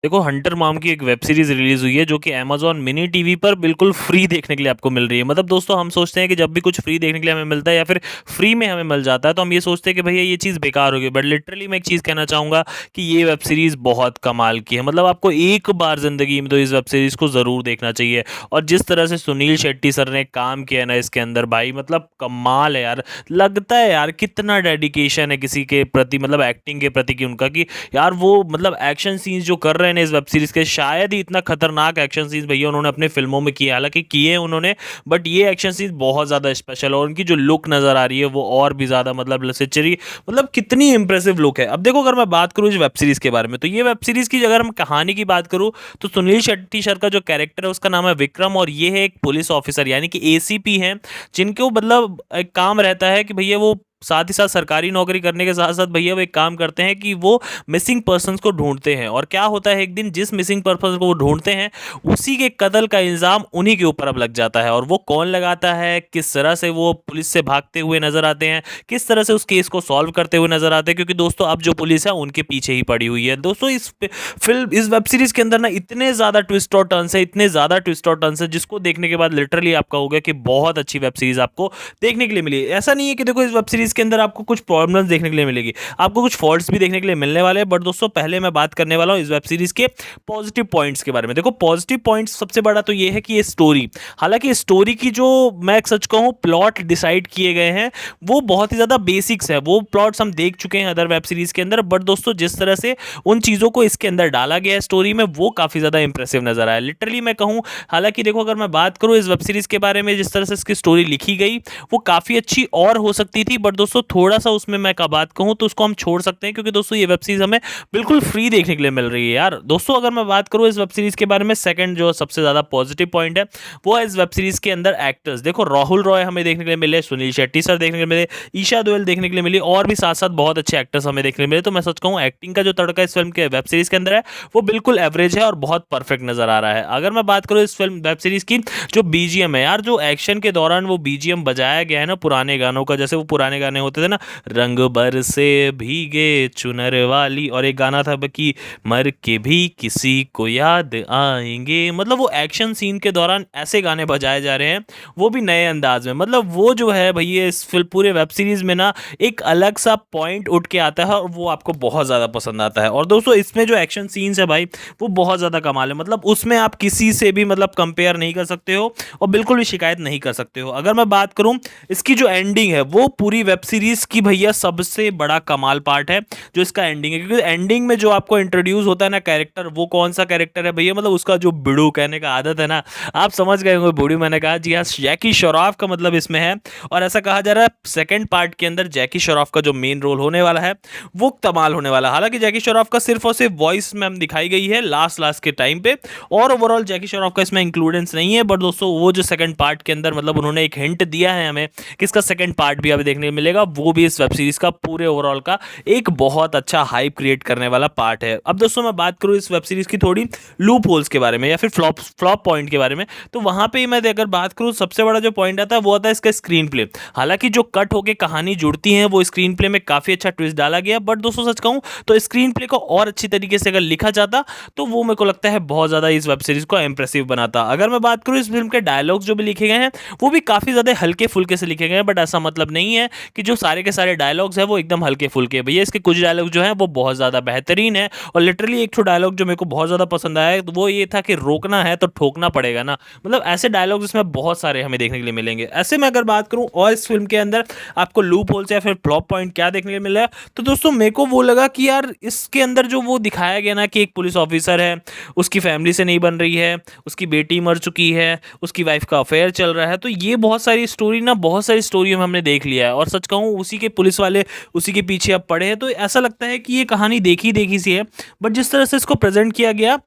देखो Hunter mom की एक वेब सीरीज रिलीज हुई है जो कि अमेजॉन मिनी टीवी पर बिल्कुल फ्री देखने के लिए आपको मिल रही है। मतलब दोस्तों हम सोचते हैं कि जब भी कुछ फ्री देखने के लिए हमें मिलता है या फिर फ्री में हमें मिल जाता है तो हम ये सोचते हैं कि भैया ये चीज़ बेकार होगी, बट लिटरली मैं एक चीज़ कहना चाहूँगा कि ये वेब सीरीज बहुत कमाल की है। मतलब आपको एक बार जिंदगी में तो इस वेब सीरीज को ज़रूर देखना चाहिए। और जिस तरह से सुनील शेट्टी सर ने काम किया है ना इसके अंदर, भाई मतलब कमाल है यार। लगता है यार कितना डेडिकेशन है किसी के प्रति, मतलब एक्टिंग के प्रति कि उनका, कि यार वो मतलब एक्शन सीन्स जो कर रहे हैं इस वेब सीरीज के, शायद ही इतना खतरनाक एक्शन सीन्स भैया उन्होंने अपने फिल्मों में किए, हालांकि किए हैं उन्होंने, बट ये एक्शन सीन्स बहुत ज़्यादा स्पेशल है और उनकी जो लुक नज़र आ रही है वो और भी ज़्यादा मतलब लसिचरी, मतलब कितनी इंप्रेसिव लुक है। अब देखो अगर मैं बात करूँ इस वेब सीरीज के बारे में, तो ये वेब सीरीज की अगर हम कहानी की बात करूँ तो सुनील शेट्टी सर का जो कैरेक्टर है उसका नाम है विक्रम, और ये है एक पुलिस ऑफिसर यानी कि एसीपी हैं, जिनको मतलब एक काम रहता है कि भैया वो साथ ही साथ सरकारी नौकरी करने के साथ साथ भैया वो एक काम करते हैं कि वो मिसिंग पर्सन्स को ढूंढते हैं। और क्या होता है, एक दिन जिस मिसिंग पर्सन को वो ढूंढते हैं उसी के कत्ल का इल्ज़ाम उन्हीं के ऊपर अब लग जाता है। और वो कौन लगाता है, किस तरह से वो पुलिस से भागते हुए नजर आते हैं, किस तरह से उस केस को सॉल्व करते हुए नजर आते हैं, क्योंकि दोस्तों अब जो पुलिस है उनके पीछे ही पड़ी हुई है। दोस्तों इस वेब सीरीज के अंदर ना इतने ज़्यादा ट्विस्ट और टर्न्स है, इतने ज़्यादा ट्विस्ट और टर्न्स है, जिसको देखने के बाद लिटरली आप कहोगे कि बहुत अच्छी वेब सीरीज आपको देखने के लिए मिली। ऐसा नहीं है कि देखो इस वेब सीरीज के अंदर आपको कुछ प्रॉब्लम्स देखने के लिए मिलेगी, आपको कुछ फॉल्ट्स भी देखने के लिए मिलने वाले हैं, बट दोस्तों पहले मैं बात करने वाला हूं इस वेब सीरीज के पॉजिटिव पॉइंट्स के बारे में। देखो पॉजिटिव पॉइंट्स सबसे बड़ा तो ये है कि ये स्टोरी, हालांकि स्टोरी की जो मैं सच कहूं प्लॉट डिसाइड किए गए हैं वो बहुत ही ज़्यादा बेसिक्स है, वो प्लॉट्स हम देख चुके हैं अदर वेब सीरीज के अंदर, बट दोस्तों जिस तरह से उन चीज़ों को इसके अंदर डाला गया है स्टोरी में वो काफ़ी ज़्यादा इंप्रेसिव नजर आया लिटरली मैं कहूँ। हालांकि देखो अगर मैं बात करूँ इस वेब सीरीज के बारे में, जिस तरह से इसकी स्टोरी लिखी गई वो काफ़ी अच्छी और हो सकती थी, बट दोस्तों थोड़ा सा उसमें मैं का बात कहूँ तो उसको हम छोड़ सकते हैं, क्योंकि दोस्तों ये वेब सीरीज हमें बिल्कुल फ्री देखने के लिए मिल रही है यार। दोस्तों अगर मैं बात करूँ इस वेब सीरीज के बारे में, सेकंड जो सबसे ज़्यादा पॉजिटिव पॉइंट है वो है इस वेब सीरीज के अंदर एक्टर्स। देखो राहुल रॉय हमें देखने के लिए मिले, सुनील शेट्टी सर देखने के लिए मिले, ईशा दोयल देखने के लिए मिली, और भी साथ साथ बहुत अच्छे एक्टर्स हमें देखने के लिए मिले। तो मैं सच कहूँ एक्टिंग का जो तड़का इस फिल्म के वेब सीरीज के अंदर है वो बिल्कुल एवरेज है और बहुत परफेक्ट नजर आ रहा है। अगर मैं बात करूँ इस फिल्म वेब सीरीज की जो बीजीएम है यार, जो एक्शन के दौरान वो बीजीएम बजाया गया है ना पुराने गानों का, जैसे वो पुराने गाने होते थे ना, रंग भर से भीगे चुनर वाली, और एक गाना था कि मर के भी किसी को याद आएंगे, मतलब वो एक्शन सीन के दौरान ऐसे गाने बजाए जा रहे हैं वो भी नए अंदाज में। मतलब वो जो है भैया इस फिल्म पूरे वेब सीरीज में ना एक अलग सा पॉइंट उठ के आता है और वो आपको बहुत ज़्यादा पसंद आता है। और दोस्तों इसमें जो एक्शन सीन्स है भाई वो बहुत ज़्यादा कमाल है, मतलब उसमें आप किसी से भी मतलब कंपेयर नहीं कर सकते हो और बिल्कुल भी शिकायत नहीं कर सकते हो। अगर मैं बात करूं इसकी जो एंडिंग है वो पूरी वेब सीरीज की भैया सबसे बड़ा कमाल पार्ट है जो इसका एंडिंग है, क्योंकि एंडिंग में जो आपको इंट्रोड्यूस होता है ना कैरेक्टर, वो कौन सा कैरेक्टर है भैया, मतलब उसका जो बिड़ू कहने का आदत है ना, आप समझ गए होंगे बूढ़ी मैंने कहा, जी हाँ जैकी श्रॉफ का मतलब इसमें है। और ऐसा कहा जा रहा है सेकंड पार्ट के अंदर जैकी श्रॉफ का जो मेन रोल होने वाला है वो कमाल होने वाला है। हालांकि जैकी श्रॉफ का सिर्फ और सिर्फ वॉइस में हम दिखाई गई है लास्ट लास्ट के टाइम पे, और ओवरऑल जैकी श्रॉफ का इसमें इंक्लूडेंस नहीं है, बट दोस्तों वो जो सेकंड पार्ट के अंदर मतलब उन्होंने एक हिंट दिया है हमें कि इसका सेकंड पार्ट भी अभी देखने को मिलेगा, वो भी इस वेब सीरीज का पूरे ओवरऑल का एक बहुत अच्छा हाइप क्रिएट करने वाला पार्ट है। अब दोस्तों मैं बात करूं इस वेब सीरीज की थोड़ी लूप होल्स के बारे में या फिर फ्लॉप पॉइंट के बारे में, तो वहां पे मैं अगर बात करूं सबसे बड़ा जो पॉइंट आता है वो आता है इसका स्क्रीन प्ले। हालांकि जो कट होकर कहानी जुड़ती है वो स्क्रीन प्ले में काफी अच्छा ट्विस्ट डाला गया, बट दोस्तों सच कहूं तो स्क्रीन प्ले को और अच्छी तरीके से अगर लिखा जाता तो वो मेरे को लगता है बहुत ज्यादा इस वेब सीरीज को इंप्रेसिव बनाता। अगर मैं बात करूं इस फिल्म के डायलॉग्स जो भी लिखे गए हैं वो भी काफी ज्यादा हल्के फुल्के से लिखे गए हैं, बट ऐसा मतलब नहीं है कि जो सारे के सारे डायलॉग्स हैं वो एकदम हल्के फुल्के। भैया इसके कुछ डायलॉग जो हैं वो बहुत ज़्यादा बेहतरीन है, और लिटरली एक तो डायलॉग जो मेरे को बहुत ज़्यादा पसंद आया तो वो ये था कि रोकना है तो ठोकना पड़ेगा ना, मतलब ऐसे डायलॉग इसमें बहुत सारे हमें देखने के लिए मिलेंगे। ऐसे में अगर बात करूँ और इस फिल्म के अंदर आपको लूप होल्स या फिर फ्लॉप पॉइंट क्या देखने के लिए मिला है, तो दोस्तों मेरे को वो लगा कि यार इसके अंदर जो वो दिखाया गया ना कि एक पुलिस ऑफिसर है, उसकी फैमिली से नहीं बन रही है, उसकी बेटी मर चुकी है, उसकी वाइफ का अफेयर चल रहा है, तो ये बहुत सारी स्टोरी ना बहुत सारी स्टोरियों में हमने देख लिया है। और सच कहूँ उसी के पुलिस वाले उसी के पीछे अब पड़े हैं, तो ऐसा लगता है कि ये कहानी देखी देखी सी है, बट जिस तरह से इसको प्रेजेंट किया गया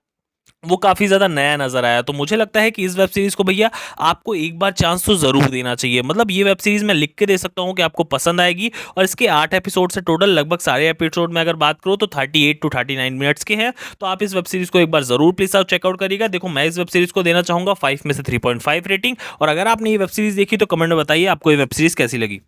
वो काफ़ी ज़्यादा नया नज़र आया। तो मुझे लगता है कि इस वेब सीरीज़ को भैया आपको एक बार चांस तो ज़रूर देना चाहिए। मतलब ये वेब सीरीज़ मैं लिख के दे सकता हूँ कि आपको पसंद आएगी, और इसके 8 एपिसोड से टोटल लगभग सारे एपिसोड में अगर बात करूँ तो 38 to 39 मिनट्स के हैं। तो आप इस वेब सीरीज़ को एक बार ज़रूर प्लीज़ आप चेकआउट करिएगा। देखो मैं इस वेब सीरीज़ को देना चाहूँगा 5 में से 3.5 रेटिंग, और अगर आपने ये वेब सीरीज़ देखी तो कमेंट में बताइए आपको ये वेब सीरीज़ कैसी लगी।